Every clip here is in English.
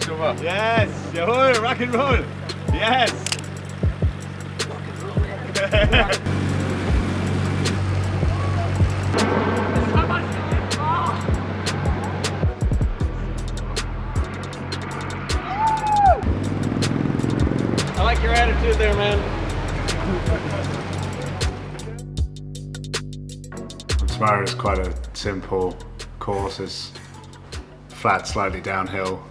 Super. Yes, jawohl, rock and roll. Yes. I like your attitude there, man. Tomorrow is quite a simple course. It's flat, slightly downhill.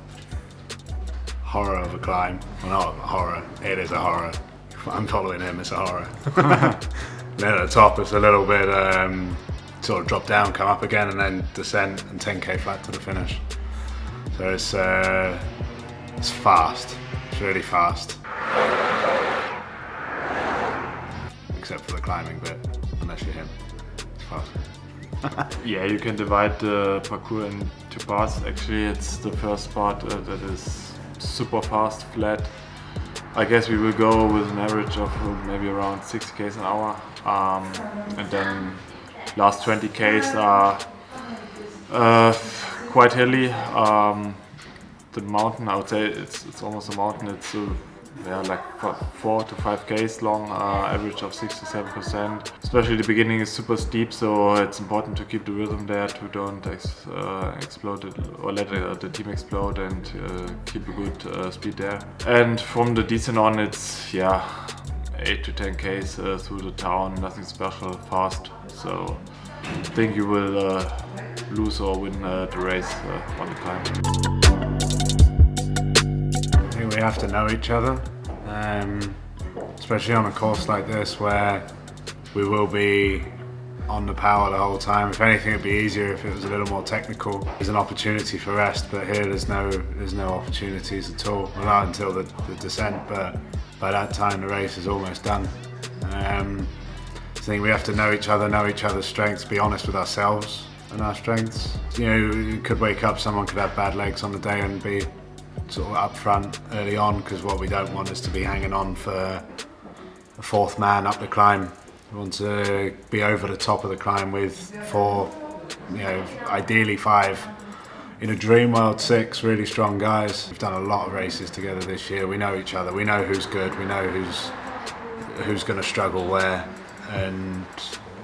Horror of a climb. Well, not horror. It is a horror. I'm following him. It's a horror. Then at the top, it's a little bit sort of drop down, come up again, and then descent and 10k flat to the finish. So it's fast. It's really fast. Except for the climbing bit, unless you're him. It's fast. Yeah, you can divide the parcours into parts. Actually, it's the first part that is super fast, flat. I guess we will go with an average of maybe around 60 km an hour. And then last 20 km are quite hilly. The mountain, I would say it's almost a mountain. It's like 4 to 5 km long, average of 6-7%. Especially the beginning is super steep, so it's important to keep the rhythm there to don't explode it, or let the team explode, and keep a good speed there. And from the descent on, it's 8 to 10 km through the town, nothing special, fast. So I think you will lose or win the race on the climb. I think we have to know each other, especially on a course like this where we will be on the power the whole time. If anything, it'd be easier if it was a little more technical. There's an opportunity for rest, but here there's no opportunities at all. Well, not until the descent, but by that time the race is almost done. I think we have to know each other's strengths, be honest with ourselves and our strengths. You know, you could wake up, someone could have bad legs on the day and be sort of up front early on, because what we don't want is to be hanging on for a fourth man up the climb. We want to be over the top of the climb with 4, ideally 5. In a dream world, 6 really strong guys. We've done a lot of races together this year. We know each other. We know who's good. We know who's going to struggle where. And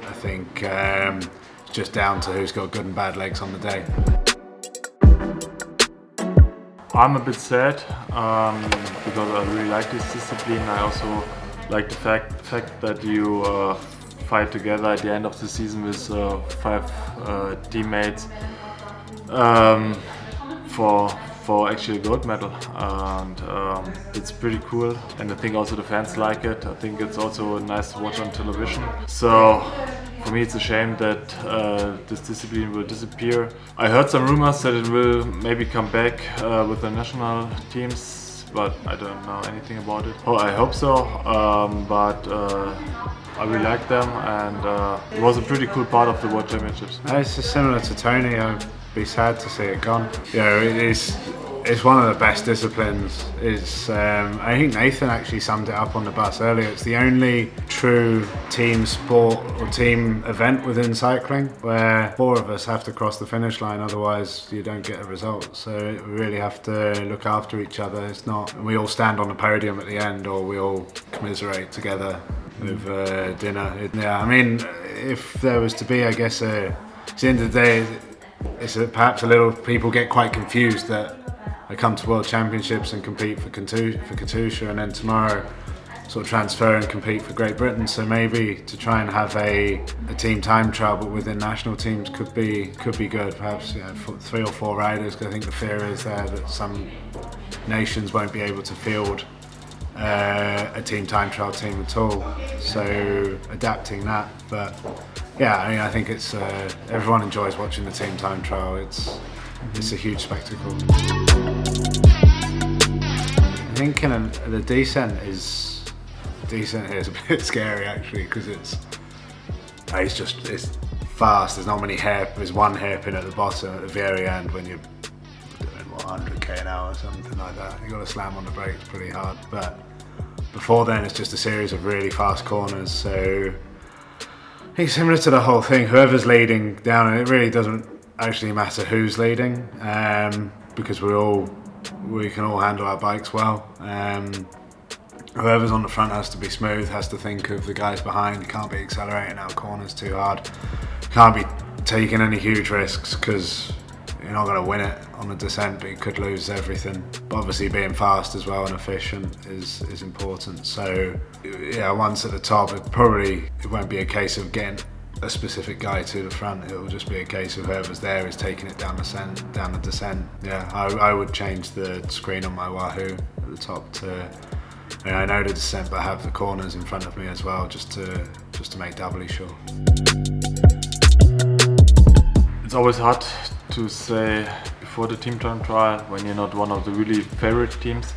I think it's just down to who's got good and bad legs on the day. I'm a bit sad because I really like this discipline. I also like the fact that you fight together at the end of the season with 5 teammates for actually a gold medal, and it's pretty cool. And I think also the fans like it. I think it's also nice to watch on television. So for me, it's a shame that this discipline will disappear. I heard some rumors that it will maybe come back with the national teams, but I don't know anything about it. Oh, I hope so, but I really like them, and it was a pretty cool part of the World Championships. It's just similar to Tony. I'd be sad to see it gone. It's one of the best disciplines. I think Nathan actually summed it up on the bus earlier. It's the only true team sport or team event within cycling where 4 of us have to cross the finish line, otherwise you don't get a result. So we really have to look after each other. It's not we all stand on the podium at the end, or we all commiserate together with dinner. I mean, if there was to be, I guess, at the end of the day, perhaps a little, people get quite confused that I come to World Championships and compete for KATUSHA, and then tomorrow sort of transfer and compete for Great Britain. So maybe to try and have a team time trial but within national teams could be good. Perhaps 3 or 4 riders, because I think the fear is there that some nations won't be able to field a team time trial team at all. So adapting that, but yeah, I mean, I think it's everyone enjoys watching the team time trial. It's a huge spectacle. I think the descent here is a bit scary actually, because it's fast. There's not many there's one hairpin at the bottom at the very end when you're doing 100k an hour or something like that. You got to slam on the brakes pretty hard, but before then it's just a series of really fast corners. So I think similar to the whole thing, whoever's leading down, and it really doesn't actually matter who's leading, because we're all we can all handle our bikes well. Whoever's on the front has to be smooth, has to think of the guys behind. You can't be accelerating out corners too hard. Can't be taking any huge risks because you're not going to win it on a descent, but you could lose everything. But obviously being fast as well and efficient is important. So yeah, once at the top, it won't be a case of getting a specific guy to the front. It will just be a case of whoever's there is taking it down the descent. Yeah, I would change the screen on my Wahoo at the top to. I know the descent, but I have the corners in front of me as well, just to make doubly sure. It's always hard to say before the team time trial when you're not one of the really favorite teams.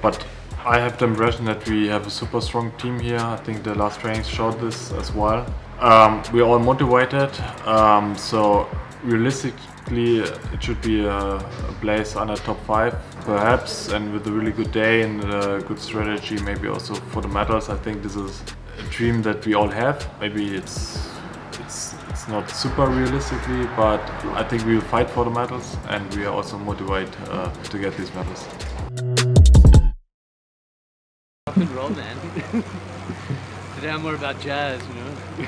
But I have the impression that we have a super strong team here. I think the last trainings showed this as well. We're all motivated, so realistically it should be a place under top 5 perhaps, and with a really good day and a good strategy maybe also for the medals. I think this is a dream that we all have. Maybe it's not super realistically, but I think we will fight for the medals and we are also motivated to get these medals. Rock and roll, man. Today I'm more about jazz, you know.